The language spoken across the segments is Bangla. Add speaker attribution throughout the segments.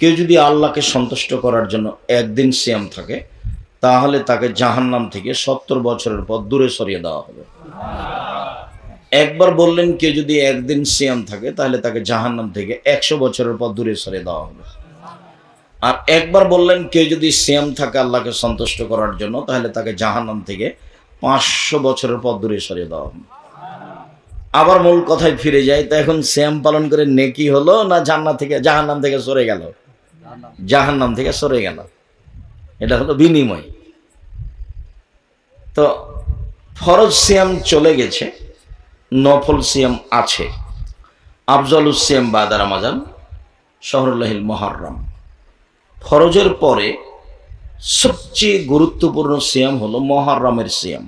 Speaker 1: কেউ যদি আল্লাহকে সন্তুষ্ট করার জন্য একদিন সিয়াম থাকে, তাহলে তাকে জাহান্নাম থেকে 70 বছরের পর দূরে সরিয়ে দেওয়া হবে। একবার বললেন কেউ যদি একদিন সিয়াম থাকে, তাহলে তাকে জাহান্নাম থেকে 100 বছরের পর দূরে সরিয়ে দেওয়া হবে। আর একবার বললেন কেউ যদি সিয়াম থাকে আল্লাহকে সন্তুষ্ট করার জন্য, তাহলে তাকে জাহান্নাম থেকে 500 বছরের পর দূরে সরিয়ে দেওয়া হবে। আবার মূল কথায় ফিরে যায়, তো এখন সিয়াম পালন করে নেকি হলো না জাহান্নাম থেকে সরে গেল? জাহান্নাম থেকে সরে গেল, এটা হলো বিনিময়। তো ফরজ সিয়াম চলে গেছে, নফল সিয়াম আছে। আফজালুস সিয়াম বাদা রমাজান শাহরুল্লাহিল মুহাররম। ফরজের পরে সবচেয়ে গুরুত্বপূর্ণ সিয়াম হলো মুহররমের সিয়াম।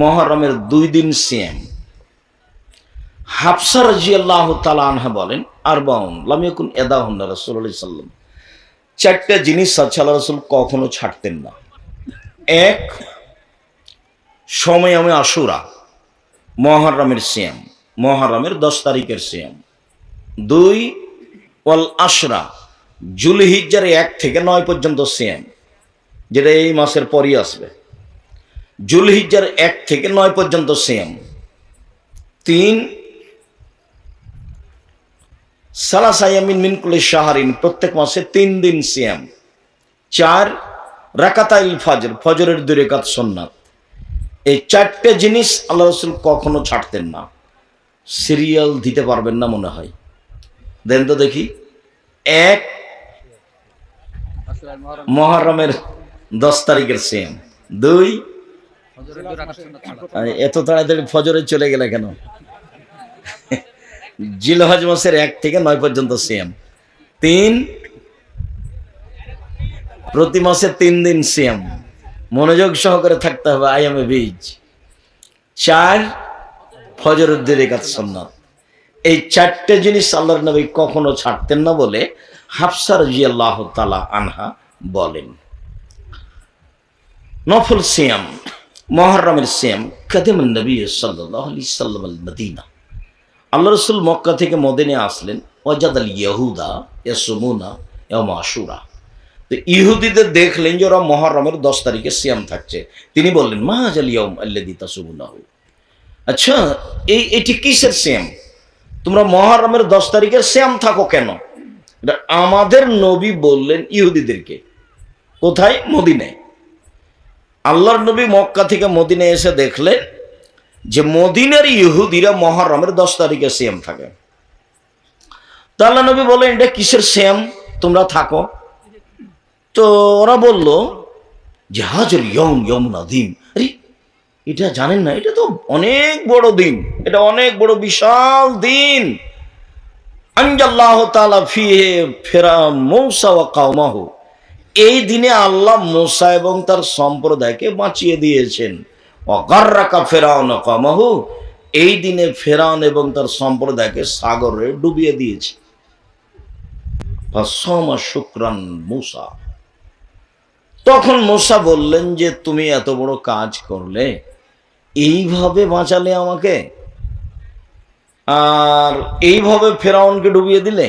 Speaker 1: মুহররমের 2 দিন সিয়াম। হাফসা রাদিয়াল্লাহু তাআলা আনহা বলেন, আরবাউন লাম ইয়াকুন ইয়াদাহুন্না রাসূলুল্লাহ সাল্লাল্লাহু আলাইহি ওয়াসাল্লাম। 4টা জিনিস আল্লাহ রাসূল কখনো ছাড়তেন না। 1, সময়ামে আশুরা, মুহররমের সিয়াম, মুহররমের 10 তারিখের সিয়াম। 2, ওয়াল আশরা, যুলহিজ্জার 1 থেকে 9 পর্যন্ত সিয়াম, যেটা এই মাসের পরই আসবে। যুলহিজ্জার 1 থেকে 9 পর্যন্ত সিয়াম। 3, সালাসা ইয়ামিন মিন কুল্লি শাহরিন, প্রত্যেক মাসে 3 দিন সিয়াম। 4, রাকাতাইল ফজর, ফজরের 2 রাকাত সুন্নাত। এই 4টে জিনিস আল্লাহ রাসূল কখনো ছাড়তেন না। সিরিয়াল দিতে পারবেন না মনে হয়, দেন তো দেখি। 1, মুহররমের 10 তারিখের সিয়াম। 2, এত তাড়াতাড়ি ফজরে চলে গেলে কেন? জিলহজ মাসের 1 থেকে 9 পর্যন্ত সিয়াম। 3, প্রতি মাসে 3 দিন সিয়াম, মনোযোগ সহকারে থাকতে হবে, আইয়ামে বীজ। 4, ফজরের 2 রাকাত সুন্নাত। এই 4টে জিনিস আল্লাহর নবী কখনো ছাড়তেন না বলে হাফসা রাদিয়াল্লাহু তাআলা আনহা বলেন। নফল সিয়াম, মুহররমের সিয়াম। কাদিমান নবী সাল্লাল্লাহু আলাইহি ওয়াসাল্লাম আল মদিনা, আল্লাহ রাসূল মক্কা থেকে মদিনায় আসলেন। ওয়াজাদাল ইয়াহুদা ইয়াসুমুনা ইয়াউম আশুরা, তো ইহুদিদের দেখলেন যে ওরা মুহররমের 10 তারিখে সিয়াম থাকছে। তিনি বললেন, মা হাযাল ইয়াউম আল্লাযী তাসুমুনাহু, আচ্ছা এটি কিসের সিয়াম? তোমরা মুহররমের 10 তারিখের সিয়াম থাকো কেন? এটা আমাদের নবী বললেন ইহুদিদেরকে। কোথায়? মদিনায়। আল্লাহর নবী মক্কা থেকে মদিনায় এসে দেখলেন যে মদিনার ইহুদিরা মুহররমের 10 তারিখে সিয়াম থাকে। তো আল্লাহ নবী বললেন, এটা কিসের সিয়াম তোমরা থাকো? তো ওরা বলল যে হাজার ইয়াউমুন আযীম। আরে এটা জানেন না? এটা তো অনেক বড় দিন, এটা অনেক বড় বিশাল দিন। আনজাল্লাহু তাআলা ফিহি ফিরআউন মূসা ওয়া কওমাহু, এই দিনে আল্লাহ মূসা এবং তার সম্প্রদায়কে বাঁচিয়ে দিয়েছেন। ওয়া গাররাকা ফিরআউন ওয়া কওমাহু, এই দিনে ফিরআউন এবং তার সম্প্রদায়কে সাগরে ডুবিয়ে দিয়েছে। ফাসামা শুকরান মূসা, তখন মূসা বললেন যে তুমি এত বড় কাজ করলে, এইভাবে বাঁচালে আমাকে, আর এইভাবে ফেরাউনকে ডুবিয়ে দিলে,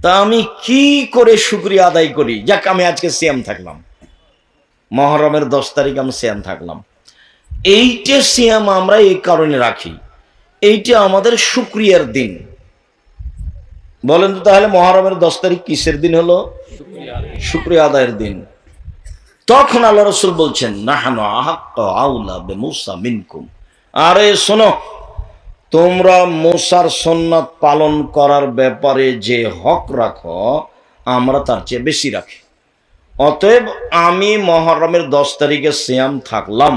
Speaker 1: তা আমি কি করে শুকরিয়া আদায় করি? যাক, আমি আজকে সিয়াম থাকলাম, মুহররমের 10 তারিখ আমি সিয়াম থাকলাম। এইটা সিয়াম আমরা এই কারণে রাখি, এইটা আমাদের শুকরিয়ার দিন। বলেন তো তাহলে মুহররমের 10 তারিখ কিসের দিন হলো? শুকরিয়া আদায়ের দিন। তখন আল্লাহ রাসূল বলছেন, নাহনু আহাক্কু আউলা বিমূসা মিনকুম, আরে শোনো, তোমরা মূসার সুন্নাত পালন করার ব্যাপারে যে হক রাখো, আমরা তার চেয়ে বেশি রাখি। অতএব আমি মুহররমের 10 তারিখে সিয়াম থাকলাম,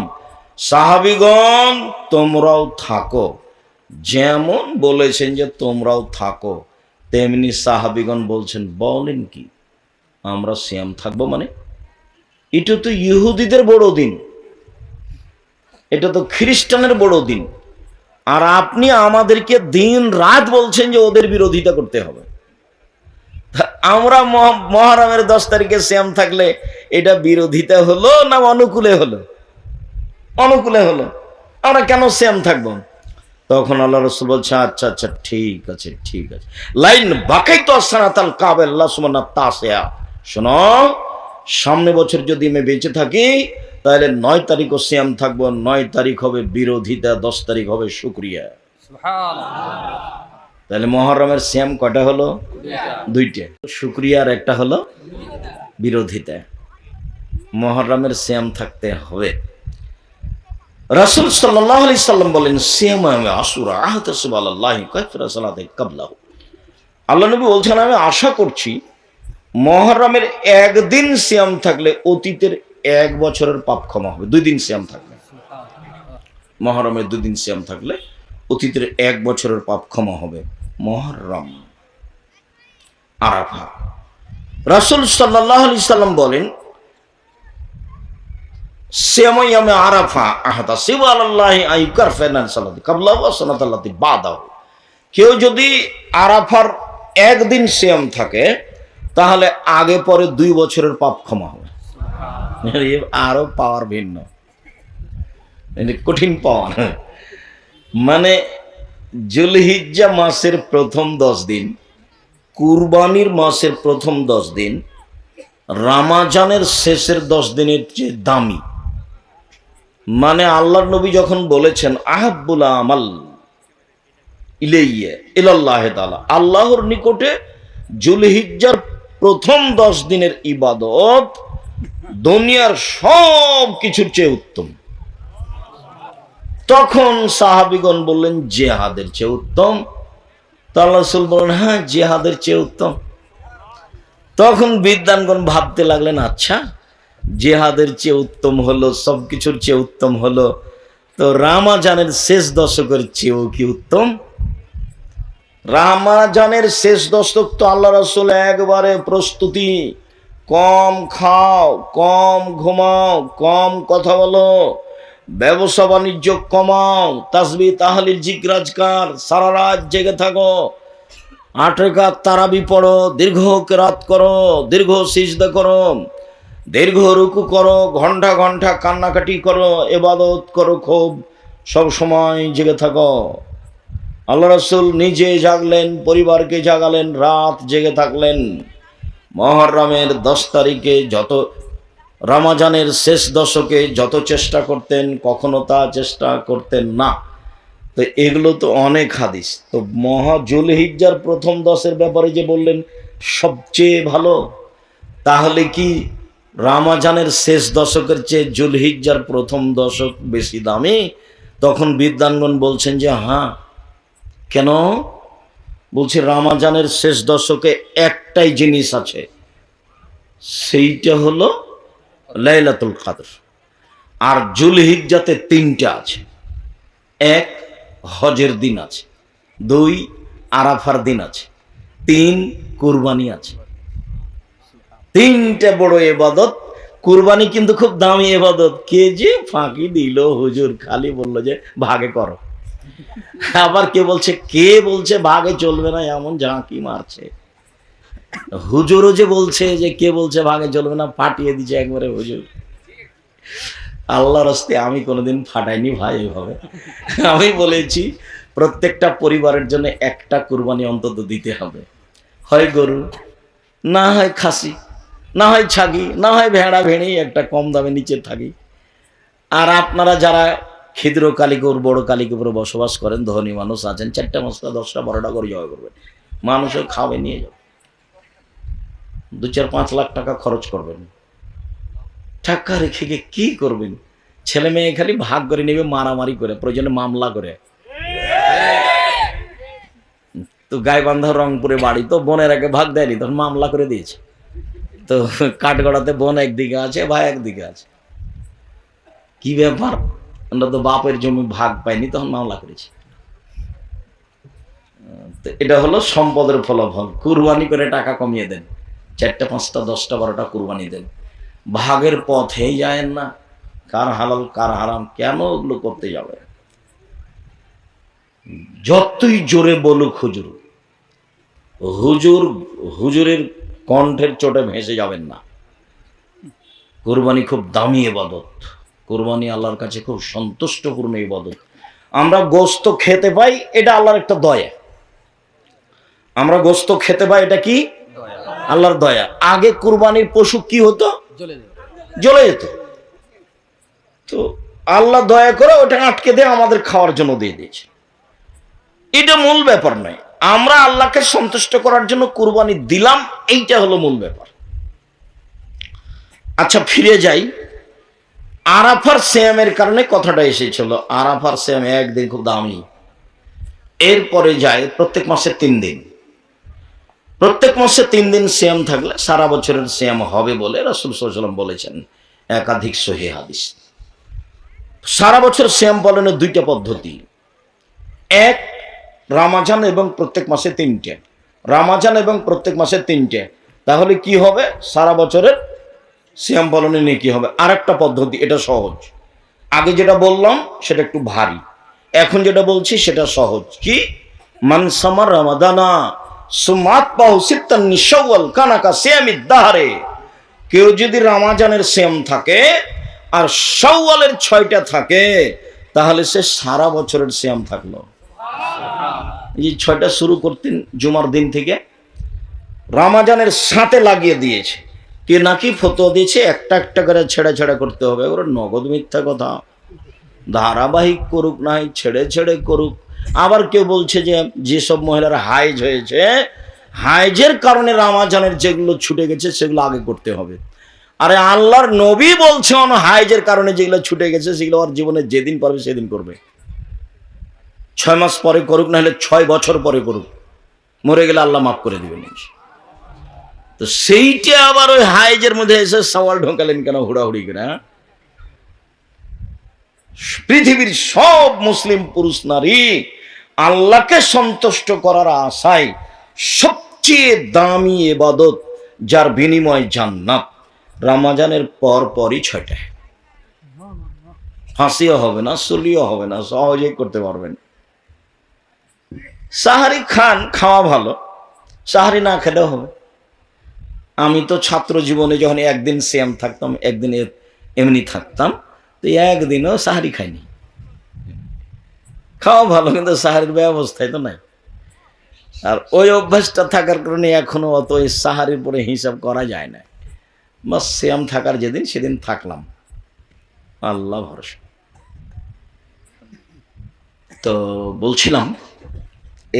Speaker 1: সাহাবীগণ তোমরাও থাকো। যেমন বলেছেন যে তোমরাও থাকো, তেমনি সাহাবীগণ বলছেন, বলেন কি আমরা সিয়াম থাকবো? মানে এটা তো ইহুদিদের বড় দিন, এটা তো খ্রিস্টানের বড় দিন, আর আপনি আমাদেরকে দিন রাত বলছেন যে ওদের বিরোধিতা করতে হবে। আমরা মুহররমের 10 তারিখে সিয়াম থাকলে এটা বিরোধিতা হলো না অনুকূলে হলো? অনুকূলে হলো। আমরা কেন সিয়াম থাকবো? তখন আল্লাহ রসুল বলছে আচ্ছা আচ্ছা ঠিক আছে ঠিক আছে। লাইন বাকাই তো সানাতাল কাবেল লাসমানা তাসিয়া, শোনো সামনে বছর যদি আমি বেঁচে থাকি তাহলে 9 তারিখও সিয়াম থাকবো, 9 তারিখ হবে বিরোধিতা, 10 তারিখ হবে শুকরিয়া। তাহলে মুহররমের সিয়াম কয়টা হলো? 2টা, শুকরিয়া আর একটা হলো বিরোধিতা। মুহররমের সিয়াম থাকতে হবে। রাসূল সাল্লাল্লাহু আলাইহি সাল্লাম বলেন সিয়ামে আশুরা আহতাসিবু আলাল্লাহি কাফরা সালাতে কাবলাহু। আল্লাহ নবী বলছেন আমি আশা করছি মুহররমের একদিন সিয়াম থাকলে অতীতের 1 বছরের পাপ ক্ষমা হবে। 2 দিন সিয়াম থাকলে, মুহররমের 2 দিন সিয়াম থাকলে অতীতের 1 বছরের পাপ ক্ষমা হবে। মুহররম, আরাফা। রাসূল সাল্লাল্লাহু আলাইহি সাল্লাম বলেন সিয়ামে আরাফা আহতাসিবু আলাল্লাহি আইকারফানা সালাতি কাবলাহু ওয়া সানাতাল্লাতি বাদাহু। কেউ যদি আরাফার একদিন সিয়াম থাকে তাহলে আগে পরে 2 বছরের পাপ ক্ষমা হবে। আরো পাওয়ার ভিন্ন, কঠিন পাওয়ার। মানে জুলহিজ্জা মাসের প্রথম 10 দিন, কুরবানির মাসের প্রথম 10 দিন, রমজানের শেষের 10 দিনের চেয়ে দামি। মানে আল্লাহর নবী যখন বলেছেন আহাব্বুল আমাল ইলাইয়া ইলাল্লাহ তাআলা, আল্লাহর নিকটে জুলহিজ্জার প্রথম 10 দিনের ইবাদত দুনিয়ার সব কিছুর চেয়ে উত্তম। তখন সাহাবীগণ বললেন জিহাদের চেয়ে উত্তম। তো আল্লাহ রাসূল বললেন হ্যাঁ জিহাদের চেয়ে উত্তম। তখন বিদ্বানগণ ভাবতে লাগলেন আচ্ছা জিহাদের চেয়ে উত্তম হলো, সবকিছুর চেয়ে উত্তম হলো, তো রমজানের শেষ দশকের চেয়েও কি উত্তম? রমজানের শেষ দশক তো আল্লাহ রাসূল একবারে প্রস্তুতি, কম খাও, কম ঘুমাও, কম কথা বলো, ব্যবসা বাণিজ্য কমাও, তাসবিহ তাহলিল জিকির আজকার, সারা রাত জেগে থাকো, 8 রাকাত তারাবি পড়ো, দীর্ঘ কিরাত করো, দীর্ঘ সিজদা করো, দীর্ঘ রুকু করো, ঘন্টা ঘন্টা কান্নাকাটি করো, ইবাদত করো, খুব সব সময় জেগে থাকো। আল্লাহ রাসূল নিজে জাগলেন, পরিবারকে জাগালেন, রাত জেগে থাকলেন। মুহররমের 10 তারিখে যত, রমজানের শেষ দশকে যত চেষ্টা করতেন কখনো তা চেষ্টা করতেন না। তো এগুলো তো অনেক হাদিস। তো জুলহিজ্জার প্রথম 10-এর ব্যাপারে যে বললেন সবচেয়ে ভালো, তাহলে কি রমজানের শেষ দশকের চেয়ে জুলহিজ্জার প্রথম দশক বেশি দামি? তখন বিদ্বানগণ বলছেন যে হ্যাঁ। কেন? বলছে রমজানের শেষ দশকে একটাই জিনিস আছে, সেইটা হলো লাইলাতুল কদর। আর জুলহিজ্জাতে 3টা আছে। 1 হজের দিন আছে, 2 আরাফার দিন আছে, 3 কুরবানি আছে। 3টে বড় ইবাদত। কুরবানি কিন্তু খুব দামি ইবাদত। কে যে ফাঁকি দিল হুজুর, খালি বললো যে ভাগে করো। আবার কে বলছে ভাগে চলবে না, এমন ঝাঁকি মারছে। হুজুরও যে বলছে যে কে বলছে ভাগে চলবে না, ফাটিয়ে দিচ্ছে একবারে হুজুর। আল্লাহর হস্তে আমি কোনোদিন ফাটাইনি ভাই এইভাবে। আমি বলেছি প্রত্যেকটা পরিবারের জন্য একটা কুরবানি অন্তত দিতে হবে, হয় গরু, না হয় খাসি, না হয় ছাগি, না হয় ভেড়া ভেড়ি, একটা কম দামে নিচে থাকি। আর আপনারা যারা ক্ষুদ্র কালিকুর বড় কালিকুরে বসবাস করেন, ধনী মানুষ আছেন, 4টা 5টা 10টা 12টা করে জয় করবেন, মানুষও খাবে নিয়ে যাবে, 2-4-5 লাখ টাকা খরচ করবেন। টাকা রেখে গিয়ে কি করবেন? ছেলে মেয়ে খালি ভাগ করে নেবে, মারামারি করে, প্রয়োজনে মামলা করে। তো গাইবান্ধা রংপুরে বাড়ি, তো বোনের আগে ভাগ দেয়নি, তখন মামলা করে দিয়েছে। তো কাঠগড়াতে বোন একদিকে আছে, ভাই একদিকে আছে, কি ব্যাপার, আমরা তো বাপের জমি ভাগ পাইনি, তখন মামলা করেছি। তো এটা হলো সম্পদের ফলাফল। কুরবানি করে টাকা কমিয়ে দেন, 4টা 5টা 10টা 12টা কুরবানি দেন, ভাগের পথেই যায়েন না। কার হালাল কার হারাম, কেন ওগুলো করতে যাবে? যতই জোরে বলুক হুজুরের কণ্ঠের চোটে ভেসে যাবেন না। কুরবানি খুব দামি ইবাদত, কুরবানি আল্লাহর কাছে খুব সন্তুষ্টপূর্ণ ইবাদত। আমরা গোস্ত খেতে পাই, এটা আল্লাহর একটা দয়া। আমরা গোস্ত খেতে পাই, এটা কি আল্লাহর দয়া। আগে কুরবানির পশু কি হতো, জ্বলে যেত। তো আল্লাহ দয়া করে ওটা আটকে দিয়ে আমাদের খাওয়ার জন্য দিয়ে দিয়েছে। এটা মূল ব্যাপার নয়, আমরা আল্লাহকে সন্তুষ্ট করার জন্য কুরবানি দিলাম, এইটা হলো মূল ব্যাপার। আচ্ছা ফিরে যাই, আরাফার সিয়ামের কারণে কথাটা এসেছিল। আরাফার সিয়াম একদিন খুব দামি। এরপরে যায় প্রত্যেক মাসে 3 দিন। প্রত্যেক মাসে 3 দিন সিয়াম থাকলে সারা বছরের সিয়াম হবে বলে রাসূল সাল্লাল্লাহু আলাইহি ওয়াসাল্লাম বলেছেন, একাধিক সহিহ হাদিস। সারা বছর সিয়াম পালনের 2টা পদ্ধতি, এক রমজান এবং প্রত্যেক মাসে 3টে, রমজান এবং প্রত্যেক মাসে 3টে। তাহলে কি হবে, সারা বছরের সিয়াম পালনে নিয়ে কি হবে। আর একটা পদ্ধতি, এটা সহজ। আগে যেটা বললাম সেটা একটু ভারী, এখন যেটা বলছি সেটা সহজ। কি, মান সামা রমাদানা সুমাত পাহু সিত্তান মিন শাওয়াল কানাকা সিয়ামিদ দাহরে। কেউ যদি রমজানের সিয়াম থাকে আর শাওয়ালের 6টা থাকে, তাহলে সে সারা বছরের সিয়াম থাকলো। এই 6টা শুরু করতেন জুমার দিন থেকে, রমজানের সাথে লাগিয়ে দিয়েছে। কে নাকি ফতোয়া দিয়েছে একটা একটা করে ছেড়ে ছেড়ে করতে হবে। ওরা নগদ মিথ্যা কথা, ধারাবাহিক করুক নাই, ছেড়ে ছেড়ে করুক। আবার কেউ বলছে যে যেসব মহিলার হাইজ হয়েছে, হাইজের কারণে রমজানের যেগুলো ছুটে গেছে সেগুলো আগে করতে হবে। আরে আল্লাহর নবী বলছেন হাইজের কারণে যেগুলো ছুটে গেছে সেগুলো আর জীবনে যেদিন পারবে সেদিন করবে। 6 মাস পরে করুক, না হলে 6 বছর পরে করুক, মরে গেলে আল্লাহ মাফ করে দিবেন। তো সেইটা আবার ওই হাইজের মধ্যে এসে সওয়াল ঢোকালেন কেন হুড়াহুড়ি করে? পৃথিবীর সব মুসলিম পুরুষ নারী আল্লাহকে সন্তুষ্ট করার আশায় সবচেয়ে দামি ইবাদত, যার বিনিময় জান্নাত, রমজানের পরই 6টা। ফাঁসিও হবে না, চুলিও হবে না, সহজেই করতে পারবেন। সাহারি খান, খাওয়া ভালো, সাহারি না খেলেও হবে। আমি তো ছাত্র জীবনে যখন একদিন সিয়াম থাকতাম, একদিন এমনি থাকতাম, তো একদিনও সাহারি খাইনি। খাওয়া ভালো, কিন্তু সাহারির ব্যবস্থাই তো নাই। আর ওই অভ্যাসটা থাকার কারণে এখনো অত ওই সাহারির পরে হিসাব করা যায় না। বাস সিয়াম থাকার যেদিন সেদিন থাকলাম, আল্লাহ ভরসা। তো বলছিলাম,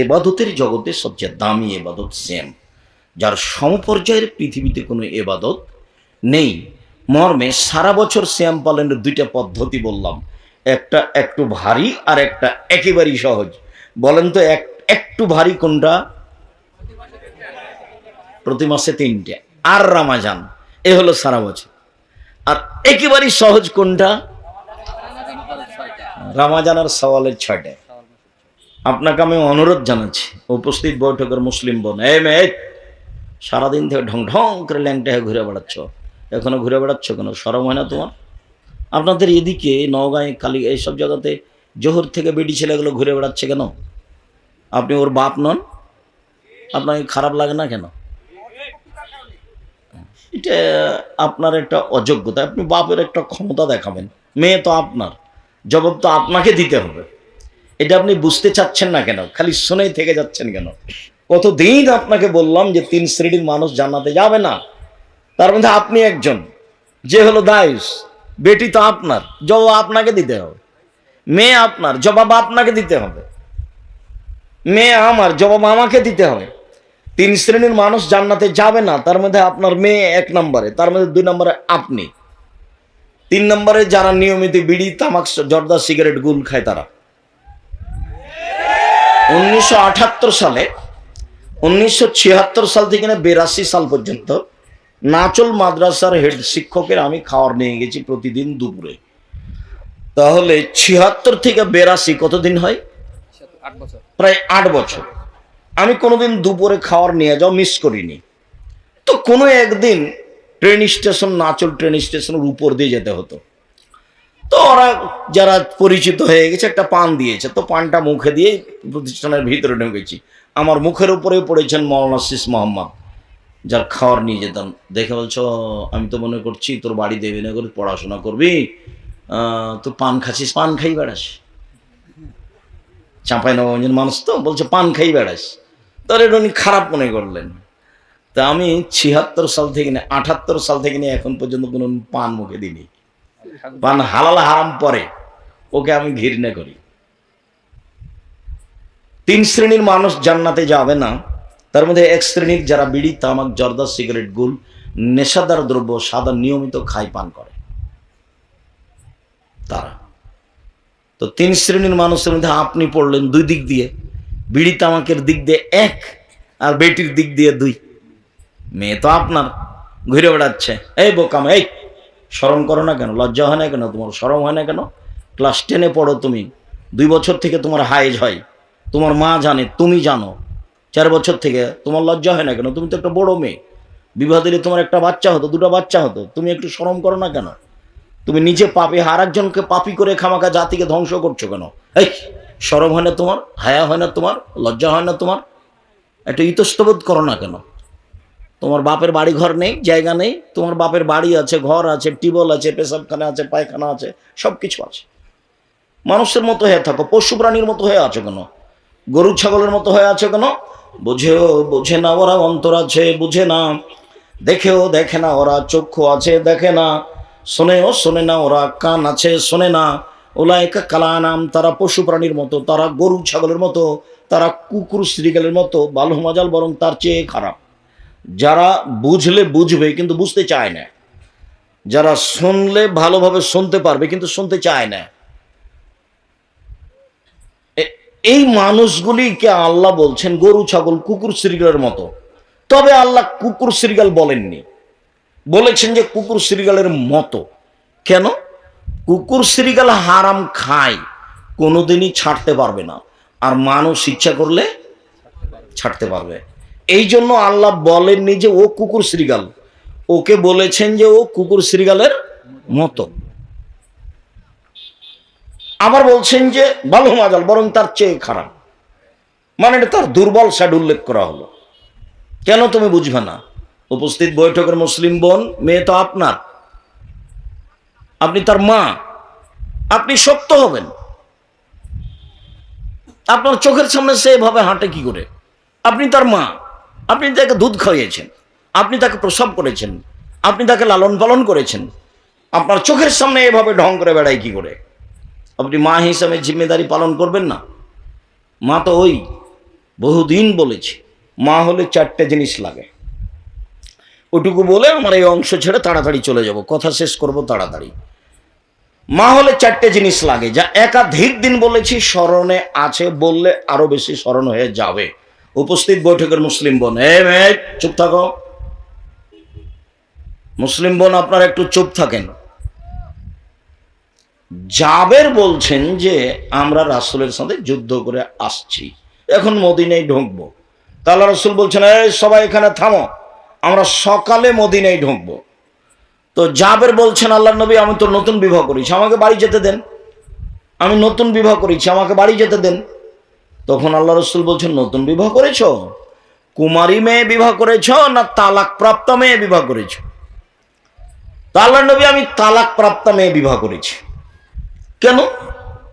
Speaker 1: এবাদতের জগতে সবচেয়ে দামি এবাদত সিয়াম, যার সমপর্যায়ের পৃথিবীতে কোনো এবাদত নেই। মর্মে সারা বছর সিয়াম পালনের 2টা পদ্ধতি বললাম, একটা একটু ভারী আর একটা একেবারেই সহজ। বলেন তো একটু ভারী কোনটা? প্রতি মাসে 3টে, আর রমজান, এ হলো সারা বছর। আর একেবারেই সহজ কোনটা? রমজান আর শাওয়ালের 6টা। আপনাকে আমি অনুরোধ জানাচ্ছি, উপস্থিত বৈঠকের মুসলিম বোন, এই মেয়ে, সারাদিন থেকে ঢং ঢং করে ল্যাংটা হয়ে ঘুরে বেড়াচ্ছ, এখনো ঘুরে বেড়াচ্ছ কেন? শরম হয় না তোমার? আপনাদের এদিকে নওগাঁয়, কালী, এইসব জায়গাতে জোহর থেকে বেটি ছেলেগুলো ঘুরে বেড়াচ্ছে কেন? আপনি ওর বাপ নন? আপনাকে খারাপ লাগে না কেন? এটা আপনার একটা অযোগ্যতা। আপনি বাপের একটা ক্ষমতা দেখাবেন, মেয়ে তো আপনার, জবাব তো আপনাকে দিতে হবে। এটা আপনি বুঝতে চাচ্ছেন না কেন? খালি শুনেই থেকে যাচ্ছেন কেন? কতদিন আপনাকে বললাম যে 3 শ্রেণীর মানুষ জান্নাতে যাবে না, তার মধ্যে আপনি একজন, যে হলো দায়ুস। বেটি তো আপনার, জবাব আপনাকে দিতে হবে। মেয়ে আপনার, জবাব আপনাকে দিতে হবে। মেয়ে আমার, জবাব আমাকে দিতে হবে। 3 শ্রেণীর মানুষ জান্নাতে যাবে না, তার মধ্যে আপনার মেয়ে 1 নম্বরে, তার মধ্যে 2 নম্বরে আপনি, 3 নম্বরে যারা নিয়মিত বিড়ি, তামাক, জর্দা, সিগারেট, গুল খায় তারা। 1978 সালে, 1976 সাল থেকে 82 সাল পর্যন্ত নাচল মাদ্রাসার হেড শিক্ষকের আমি খাওয়ার নিয়ে গেছি প্রতিদিন দুপুরে। তাহলে 76 থেকে 82 কতদিন হয়? প্রায় 8 বছর। আমি কোনোদিন দুপুরে খাওয়ার নিয়ে যাও মিস করিনি। তো কোনো একদিন ট্রেন স্টেশন, নাচল ট্রেন স্টেশনের উপর দিয়ে যেতে হতো। তো ওরা যারা পরিচিত হয়ে গেছে একটা পান দিয়েছে, তো পানটা মুখে দিয়ে প্রতিষ্ঠানের ভিতরে ঢুকেছি। আমার মুখের উপরে পড়েছেন মৌলানা শীষ মোহাম্মদ, যার খাওয়ার নিয়ে যেতাম। দেখে বলছো, আমি তো মনে করছি তোর বাড়ি দেবীনগরে পড়াশোনা করবি, তো পান খাচ্ছিস, পান খাই বেড়াস। চাঁপাইনবাবগঞ্জের মানুষ তো, বলছে পান খাই বেড়াস, তার এটা উনি খারাপ মনে করলেন। তা আমি ৭৬ সাল থেকে নিয়ে ৭৮ সাল থেকে নিয়ে এখন পর্যন্ত কোনো পান মুখে দিইনি। পান হালাল হারাম পরে, ওকে আমি ঘৃণা করি। ৩ শ্রেণীর মানুষ জান্নাতে যাবে না, তার মধ্যে ১ শ্রেণীর যারা বিড়ি, তামাক, জর্দা, সিগারেট, গুল, নেশাদার দ্রব্য সাদা নিয়মিত খায়, পান করে তারা। তো ৩ শ্রেণীর মানুষের মধ্যে আপনি পড়লেন ২ দিক দিয়ে, বিড়ি তামাকের দিক দিয়ে ১ আর বেটির দিক দিয়ে ২। মেয়ে তো আপনার ঘুরে বেড়াচ্ছে, এই বোকাম, এই শরম করো না কেন, লজ্জা হয় না কেন, তোমার শরম হয় না কেন? ক্লাস 10-এ পড়ো তুমি, 2 বছর থেকে তোমার হাইজ হয়, তোমার মা জানে, তুমি জানো, 4 বছর থেকে তোমার লজ্জা হয় না কেন? তুমি তো একটা বড় মেয়ে, বিবাহ দিলে তোমার একটা বাচ্চা হতো, 2টা বাচ্চা হতো, তুমি একটু শরম করো না কেন? তুমি নিজে পাপী, আর একজনকে পাপী করে খামাখা জাতিকে ধ্বংস করছো কেন? এই শরম হয় না তোমার, হায়া হয় না তোমার, লজ্জা হয় না তোমার? একটা ইতস্তবোধ করো না কেন? তোমার বাপের বাড়ি ঘর নেই, জায়গা নেই, তোমার বাপের বাড়ি আছে, ঘর আছে, টিউবওয়েল আছে, পেশাবখানা আছে, পায়খানা আছে, সব কিছু আছে। মানুষের মতো হয়ে থাকো, পশু প্রাণীর মতো হয়ে আছো কেন? গরু ছাগলের মতো হয়ে আছো কেন? বুঝেও বোঝে না ওরা, অন্তর আছে বুঝে না, দেখেও দেখে না ওরা, চক্ষু আছে দেখে না, শোনেও শোনে না ওরা, কান আছে শোনে না। ওলাইকা কালানাম, তারা পশু প্রাণীর মতো, তারা গরু ছাগলের মতো, তারা কুকুর শ্রীগালের মতো, বালু মাজাল বরং তার চেয়ে খারাপ। যারা বুঝলে বুঝবে কিন্তু বুঝতে চায় না, যারা শুনলে ভালোভাবে শুনতে পারবে কিন্তু শুনতে চায় না, এই মানুষগুলিকে আল্লাহ বলছেন গরু ছাগল কুকুর শ্রীগালের মতো। তবে আল্লাহ কুকুর শ্রীগাল বলেননি, বলেছেন যে কুকুর শ্রীগালের মতো। কেন? কুকুর শ্রীগাল হারাম খায়, কোনোদিনই ছাড়তে পারবে না, আর মানুষ ইচ্ছা করলে ছাড়তে পারবে। এই জন্য আল্লাহ বলেননি যে ও কুকুর শ্রীগাল, ওকে বলেছেন যে ও কুকুর শ্রীগালের মতো। আবার বলছেন যে বালু মাজাল বরং তার চেয়ে খারাপ, মানে এটা তার দুর্বল সাইড উল্লেখ করা হলো। কেন তুমি বুঝবে না? উপস্থিত বৈঠকের মুসলিম বোন, মেয়ে তো আপনার, আপনি তার মা, আপনি শক্ত হবেন। আপনার চোখের সামনে সে এভাবে হাঁটে কি করে? আপনি তার মা, আপনি তাকে দুধ খাইয়েছেন, আপনি তাকে প্রসব করেছেন, আপনি তাকে লালন পালন করেছেন, আপনার চোখের সামনে এভাবে ঢং করে বেড়ায় কি করে? আপনি মা হিসাবে জিম্মেদারি পালন করবেন না? মা তো ওই বহুদিন বলেছি, মা হলে 4টে জিনিস লাগে। ওটুকু বলে আমার এই অংশ ছেড়ে তাড়াতাড়ি চলে যাব, কথা শেষ করব তাড়াতাড়ি। মা হলে 4টে জিনিস লাগে, যা একাধিক দিন বলেছি, স্মরণে আছে, বললে আরো বেশি স্মরণ হয়ে যাবে। উপস্থিত বৈঠকের মুসলিম বোন, চুপ থাকো। মুসলিম বোন আপনারা একটু চুপ থাকেন। জাবের বলছেন যে আমরা রাসূলের সাথে যুদ্ধ করে আসছি, এখন মদিনায় ঢুকবো। তাহলে রাসূল বলছেন, এই সবাই এখানে থামো, আমরা সকালে মদিনায় ঢুকবো। তো জাবের বলছেন, আল্লাহর নবী আমি তো নতুন বিবাহ করেছি, আমাকে বাড়ি যেতে দেন, আমি নতুন বিবাহ করেছি, আমাকে বাড়ি যেতে দেন। তখন আল্লাহ রাসূল বলছেন, নতুন বিবাহ করেছ? কুমারী মেয়ে বিবাহ করেছ না তালাক প্রাপ্ত মেয়ে বিবাহ করেছ? তা আল্লাহর নবী, আমি তালাক প্রাপ্ত মেয়ে বিবাহ করেছি। কেন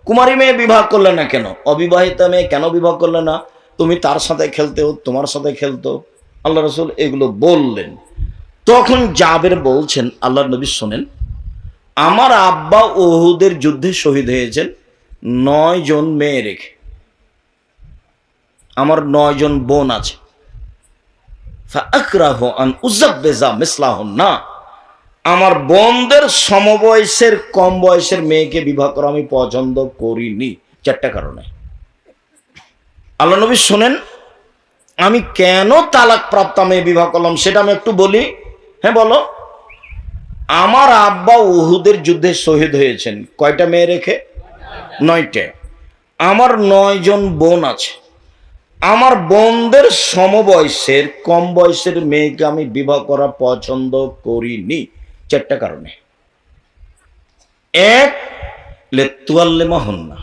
Speaker 1: কুমারী মেয়ে বিবাহ করলে না? কেন অবিবাহিতা মেয়ে কেন বিবাহ করলে না? তুমি তার সাথে খেলতে, তোমার সাথে খেলতো। আল্লাহ রাসূল এগুলো বললেন। তখন জাবের বলছেন, আল্লাহর নবী শোনেন, আমার আব্বা উহুদের যুদ্ধে শহীদ হয়েছেন 9 জন মেয়ে রেখে, আমার 9 জন বোন আছে। ফাআকরাহু আন উযাব্বিজা মিসলাহুন্না, আমার বোনদের সমবয়সের কম বয়সের মেয়েকে বিবাহ করা আমি পছন্দ করিনি 4টা কারণে। আল্লাহ নবী শোনেন, আমি কেন তালাক প্রাপ্ত মেয়ে বিবাহ করলাম সেটা আমি একটু বলি। হ্যাঁ বলো। আমার আব্বা উহুদের যুদ্ধে শহীদ হয়েছেন কয়টা মেয়ে রেখে? 9টে। আমার 9 জন বোন আছে, আমার বোনদের সমবয়সের কম বয়সের মেয়েকে আমি বিবাহ করা পছন্দ করিনি 4টা কারণে। 1, লেতুয়াল্লিমাহুন্না,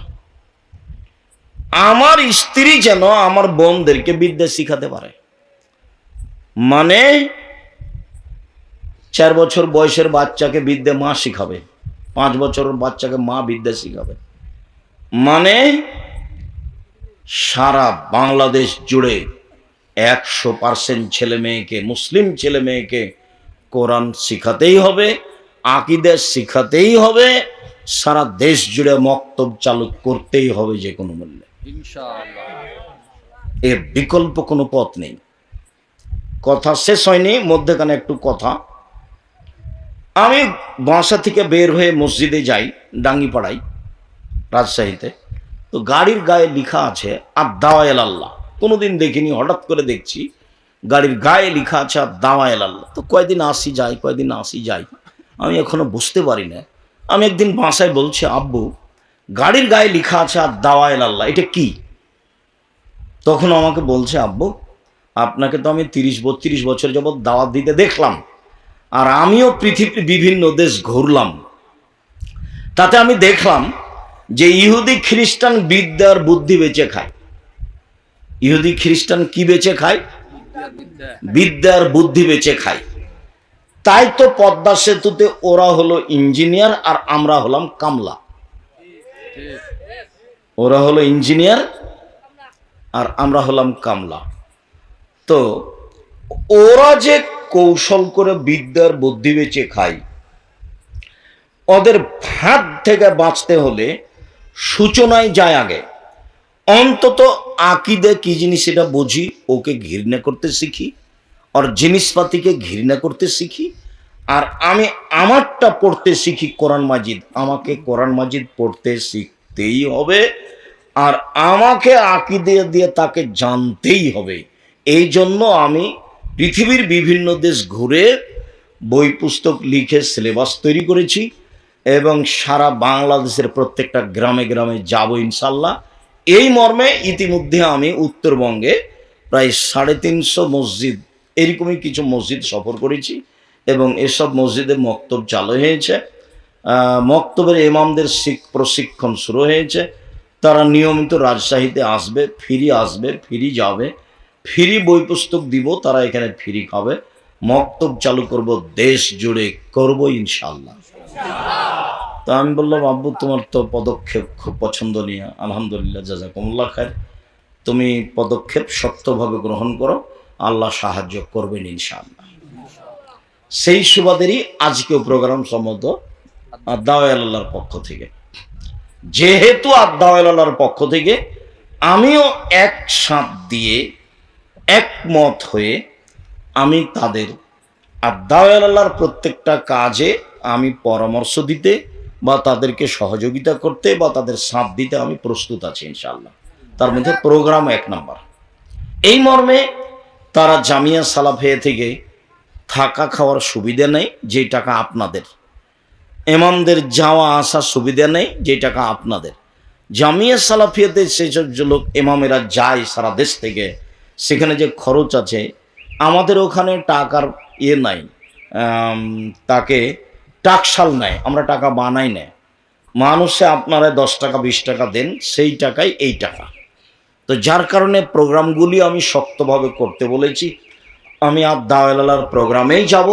Speaker 1: আমার স্ত্রী যেন আমার বোনদেরকে বিদ্যা শিখাতে পারে। মানে 4 বছর বয়সের বাচ্চাকে বিদ্যা মা শিখাবে, 5 বছরের বাচ্চাকে মা বিদ্যা শিখাবে। মানে সারা বাংলাদেশ জুড়ে 100% ছেলে মেয়েকে, মুসলিম ছেলে মেয়েকে কোরআন শিখাতেই হবে, আকীদা শিখাতেই হবে, সারা দেশ জুড়ে মক্তব চালু করতেই হবে যে কোনো মূল্যে, ইনশাআল্লাহ। এর বিকল্প কোনো পথ নেই। কথা শেষ হয়নি, মধ্যেখানে একটু কথা। আমি বাসা থেকে বের হয়ে মসজিদে যাই, ডাঙ্গিপাড়ায়, রাজশাহীতে। তো গাড়ির গায়ে লেখা আছে আদ-দাওয়া ইলাল্লাহ। কোনোদিন দেখিনি, হঠাৎ করে দেখছি গাড়ির গায়ে লেখা আছে আদ-দাওয়া ইলাল্লাহ। তো কয়দিন আসি যাই, কয়দিন আসি যাই, আমি এখনো বুঝতে পারি না। আমি একদিন বাসায় বলছি, আব্বু গাড়ির গায়ে লেখা আছে আদ-দাওয়া ইলাল্লাহ, এটা কি? তখন আমাকে বলছে, আব্বু আপনাকে তো আমি 30-32 বছর যাবৎ দাওয়াত দিতে দেখলাম, আর আমিও পৃথিবীর বিভিন্ন দেশ ঘুরলাম। তাতে আমি দেখলাম যে ইহুদি খ্রিস্টান বিদ্যার বুদ্ধি বেচে খায়। ইহুদি খ্রিস্টান কি বেচে খায়? বিদ্যার বুদ্ধি বেচে খায়। তাই তো পদ্মা সেতুতে ওরা হলো ইঞ্জিনিয়ার আর আমরা হলাম কামলা। ওরা হলো ইঞ্জিনিয়ার আর আমরা হলাম কামলা। তো ওরা যে কৌশল করে বিদ্যার বুদ্ধি বেচে খায়, ওদের ফাঁদ থেকে বাঁচতে হলে সূচনায় যায় আগে। অন্তত আকীদা কি জিনিস এটা বুঝি, ওকে ঘৃণা করতে শিখি, আর জিনিসপাতিকে ঘৃণা করতে শিখি। আর আমি আমারটা পড়তে শিখি কোরআন মাজিদ। আমাকে কোরআন মাজিদ পড়তে শিখতেই হবে, আর আমাকে আকীদা দিয়ে তাকে জানতেই হবে। এই জন্য আমি পৃথিবীর বিভিন্ন দেশ ঘুরে বই পুস্তক লিখে সিলেবাস তৈরি করেছি, এবং সারা বাংলাদেশের প্রত্যেকটা গ্রামে গ্রামে যাব ইনশাল্লাহ। এই মর্মে ইতিমধ্যে আমি উত্তরবঙ্গে প্রায় 350 মসজিদ, এরকমই কিছু মসজিদ সফর করেছি, এবং এসব মসজিদে মক্তব চালু হয়েছে। মক্তবের ইমামদের প্রশিক্ষণ শুরু হয়েছে। তারা নিয়মিত রাজশাহীতে আসবে, ফিরি যাবে, ফ্রি বই পুস্তক দিব, তারা এখানে ফ্রি খাবে। মক্তব চালু করব, দেশ জুড়ে করব ইনশাল্লাহ। তা আমি বললাম, আব্বু তোমার তো পদক্ষেপ খুব পছন্দনীয়, আলহামদুলিল্লাহ, জাযাকুমুল্লাহ খায়র। তুমি পদক্ষেপ শক্তভাবে গ্রহণ করো, আল্লাহ সাহায্য করবেন ইনশাআল্লাহ। সেই সুবাদেরই আজকেও প্রোগ্রাম সম্মত আদ-দাওয়া ইলাল্লাহর পক্ষ থেকে। যেহেতু আদ-দাওয়া ইলাল্লাহর পক্ষ থেকে আমিও একসাথ দিয়ে একমত হয়ে আমি তাদের আদ-দাওয়া ইলাল্লাহর প্রত্যেকটা কাজে আমি পরামর্শ দিতে বা তাদেরকে সহযোগিতা করতে বা তাদের সাথ দিতে আমি প্রস্তুত আছি ইনশাআল্লাহ। তার মধ্যে প্রোগ্রাম 1 নম্বর। এই মর্মে তারা জামিয়া সালাফিয়া থেকে থাকা খাওয়ার সুবিধা নেই, যে টাকা আপনাদের। ইমামদের যাওয়া আসার সুবিধা নেই, যে টাকা আপনাদের। জামিয়া সালাফিয়াতে সেসব লোক ইমামেরা যায় সারা দেশ থেকে, সেখানে যে খরচ আছে, আমাদের ওখানে টাকার নাই, তাকে টাকশাল নেয়, আমরা টাকা বানাই না। মানুষে আপনারা 10 টাকা 20 টাকা দেন, সেই টাকায় এই টাকা। তো যার কারণে প্রোগ্রামগুলি আমি শক্তভাবে করতে বলেছি। আমি আদ-দাওয়া ইলাল্লাহর প্রোগ্রামেই যাব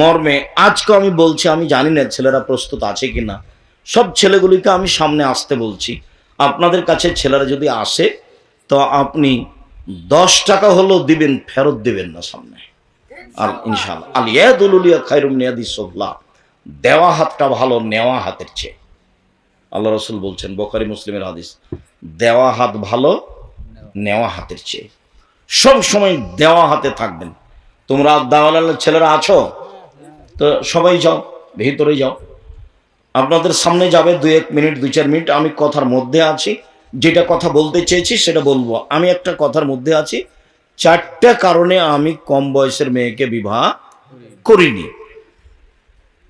Speaker 1: মর্মে আজকে আমি বলছি, আমি জানি না ছেলেরা প্রস্তুত আছে কিনা। সব ছেলেগুলিকে আমি সামনে আসতে বলছি। আপনাদের কাছে ছেলেরা যদি আসে, তো আপনি 10 টাকা হলেও দিবেন, ফেরত দিবেন না সামনে। আর ইনশাআল্লাহ আল ইয়াদুল উলিয়া খায়রুম মিন ইয়াদিস সুফলা, দেওয়া হাতটা ভালো নেওয়া হাতের চেয়ে। আল্লাহ রাসূল বলছেন, বুখারী মুসলিমের হাদিস, দেওয়া হাত ভালো নেওয়া হাতের চেয়ে। সব সময় দেওয়া হাতে থাকবেন। তোমরা আদ-দাওয়া ইলাল্লাহর ছেলেরা আছো তো সবাই যাও, ভিতরে যাও। আপনাদের সামনে যাবে 2-1 মিনিট, 2-4 মিনিট। আমি কথার মধ্যে আছি, যেটা কথা বলতে চেয়েছি সেটা বলবো। আমি একটা কথার মধ্যে আছি। 4টা কারণে আমি কম বয়সের মেয়েকে বিবাহ করিনি।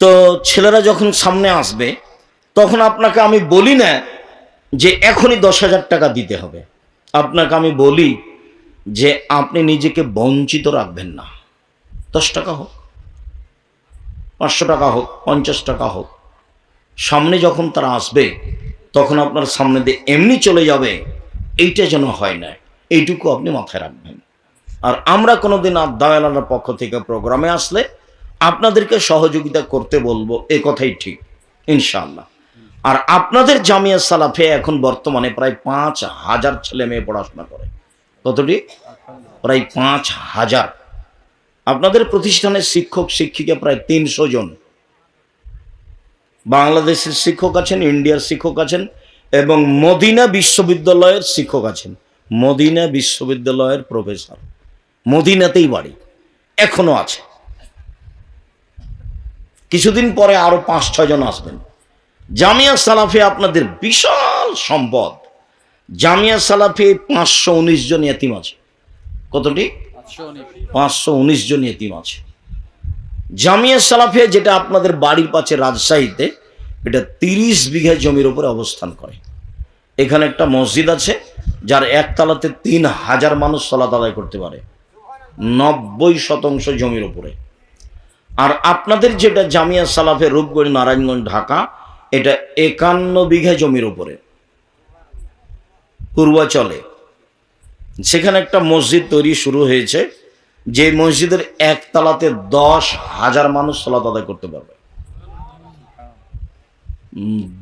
Speaker 1: তো ছেলেরা যখন সামনে আসবে, তখন আপনাকে আমি বলি না যে এখনই 10,000 টাকা দিতে হবে। আপনাকে আমি বলি যে আপনি নিজেকে বঞ্চিত রাখবেন না। 10 টাকা হোক, 500 টাকা হোক, 50 টাকা হোক, সামনে যখন তারা আসবে তখন আপনার সামনে দিয়ে এমনি চলে যাবে, এইটা যেন হয় না, এইটুকু আপনি মাথায় রাখবেন। আর আমরা কোনোদিন আদ-দাওয়া ইলাল্লাহর পক্ষ থেকে প্রোগ্রামে আসলে আপনাদেরকে সহযোগিতা করতে বলবো, এ কথাই ঠিক ইনশাআল্লাহ। আর আপনাদের জামিয়া সালাফিয়া এখন বর্তমানে প্রায় 5,000 ছেলে মেয়ে পড়াশোনা করে। কতটি? প্রায় 5,000। আপনাদের প্রতিষ্ঠানের শিক্ষক শিক্ষিকা প্রায় 300 জন। বাংলাদেশের শিক্ষক আছেন, ইন্ডিয়ার শিক্ষক আছেন এবং মদিনা বিশ্ববিদ্যালয়ের শিক্ষক আছেন। মদিনা বিশ্ববিদ্যালয়ের প্রফেসর, মদিনাতেই বাড়ি, এখনো আছে। কিছুদিন পরে আরো 5-6 জন আসবেন। জামিয়া সালাফিয়া আপনাদের বিশাল সম্পদ। জামিয়া সালাফিয়া 519 জন ইতিম আছে। কতটি? 519 জন ইতিম আছে। জামিয়া সালাফিয়া যেটা আপনাদের বাড়ির পাশে রাজশাহীতে, এটা 30 বিঘা জমির উপরে অবস্থান করে। এখানে একটা মসজিদ আছে যার একতলাতে 3000 মানুষ সালাত আদায় করতে পারে, 90% জমির উপরে। আর আপনাদের যেটা জামিয়া সালাফিয়া রূপগঞ্জ নারায়ণগঞ্জ ঢাকা, এটা 51 বিঘা জমির উপরে পূর্বাচলে। সেখানে একটা মসজিদ তৈরি শুরু হয়েছে, যে মসজিদের একতলাতে 10,000 মানুষ সালাত আদায় করতে পারবে।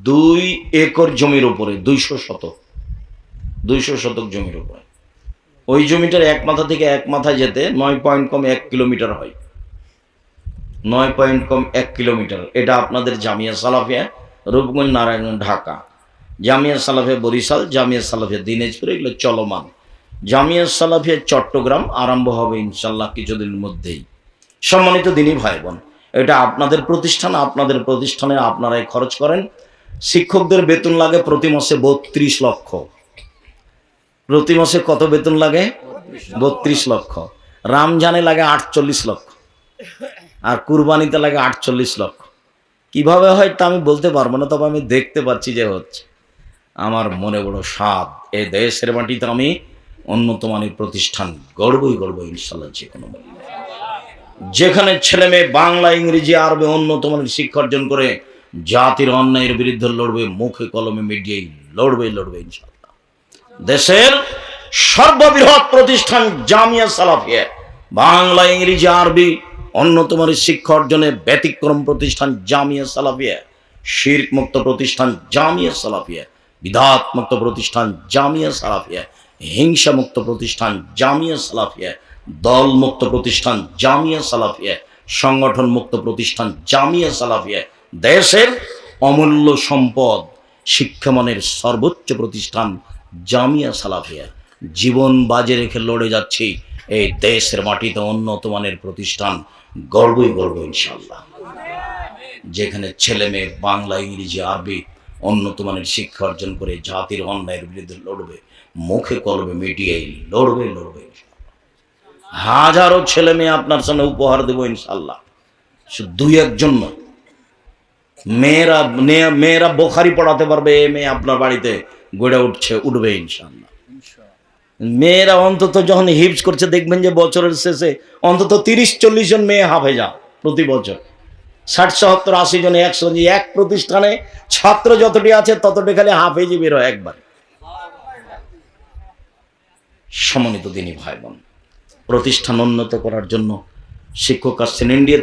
Speaker 1: 2 একর জমির উপরে, 200 শতক জমির উপরে। ওই জমিটার এক মাথা থেকে এক মাথায় যেতে 9.1 কিলোমিটার হয়। 9.1 কিলোমিটার। এটা আপনাদের জামিয়া সালাফিয়া রূপগঞ্জ নারায়ণগঞ্জ ঢাকা, জামিয়া সালাফিয়া বরিশাল, জামিয়া সালাফিয়া দিনাজপুর, এগুলো চলমান। জামিয়া সালাফিয়া চট্টগ্রাম আরম্ভ হবে ইনশাল্লাহ কিছুদিনের মধ্যেই। সম্মানিত দিনী ভাই বোন, এটা আপনাদের প্রতিষ্ঠান, আপনাদের প্রতিষ্ঠানে আপনারাই খরচ করেন। শিক্ষকদের বেতন লাগে প্রতি মাসে 32 লক্ষ। প্রতি মাসে কত বেতন লাগে? 32 লক্ষ। রমজানে লাগে 48 লক্ষ, আর কুরবানিতে লাগে 48 লক্ষ। কিভাবে হয় তা আমি বলতে পারবো না, তবে আমি দেখতে পাচ্ছি যে হচ্ছে। আমার মনে বড় স্বাদ, এই দেশের মাটিতে আমি উন্নত মানের প্রতিষ্ঠান গড়বই ইনশাল্লাহ। যে কোনো যেখানে ছেলে মেয়ে বাংলা, ইংরেজি, আরবি উন্নত মানের শিক্ষা অর্জন করে জাতির অন্যায়ের বিরুদ্ধে লড়বে, মুখে কলমে মিডিয়ায় লড়বে ইনশাল্লাহ। দেশের সর্ববৃহৎ প্রতিষ্ঠান জামিয়া সালাফিয়া, বাংলা, ইংরেজি, আরবি উন্নত মানের শিক্ষা অর্জনে ব্যতিক্রম প্রতিষ্ঠান জামিয়া সালাফিয়া, শিরক মুক্ত প্রতিষ্ঠান জামিয়া সালাফিয়া, বিদাত মুক্ত প্রতিষ্ঠান জামিয়া সালাফিয়া, হিংসা মুক্ত প্রতিষ্ঠান জামিয়া সালাফিয়া, দল মুক্ত প্রতিষ্ঠান জামিয়া সালাফিয়া, সংগঠন মুক্ত প্রতিষ্ঠান জামিয়া সালাফিয়া, দেশের অমূল্য সম্পদ শিক্ষামানের সর্বোচ্চ প্রতিষ্ঠান জামিয়া সালাফিয়া। জীবন বাজে রেখে লড়ে যাচ্ছি এই দেশের মাটিতে উন্নত মানের প্রতিষ্ঠান গর্বই ইনশাল্লাহ। যেখানে ছেলে মেয়ে বাংলা, ইংরেজি, আরবি উন্নত মানের শিক্ষা অর্জন করে জাতির অন্যায়ের বিরুদ্ধে লড়বে, মুখে কলমে মিডিয়ায় লড়বে। হাজারো ছেলে মেয়ে আপনার সামনে উপহার দেবো ইনশাল্লাহ, শুধু 2-1 জন নয়। মেয়েরা বোখারি পড়াতে পারবে, মেয়ে আপনার বাড়িতে গড়ে উঠবে ইনশাল্লাহ। মেয়েরা অন্তত যখন হিফজ করছে দেখবেন যে বছরের শেষে অন্তত 30-40 জন মেয়ে হাফেজা প্রতি বছর। 60-70-80 জন, 100 জন। এক প্রতিষ্ঠানে ছাত্র যতটি আছে ততটি খালি হাফেজি বের হয় একবার। সম্মানিত দিনী ভাই বোন, প্রতিষ্ঠান উন্নত করার জন্য শিক্ষক আসছেন ইন্ডিয়া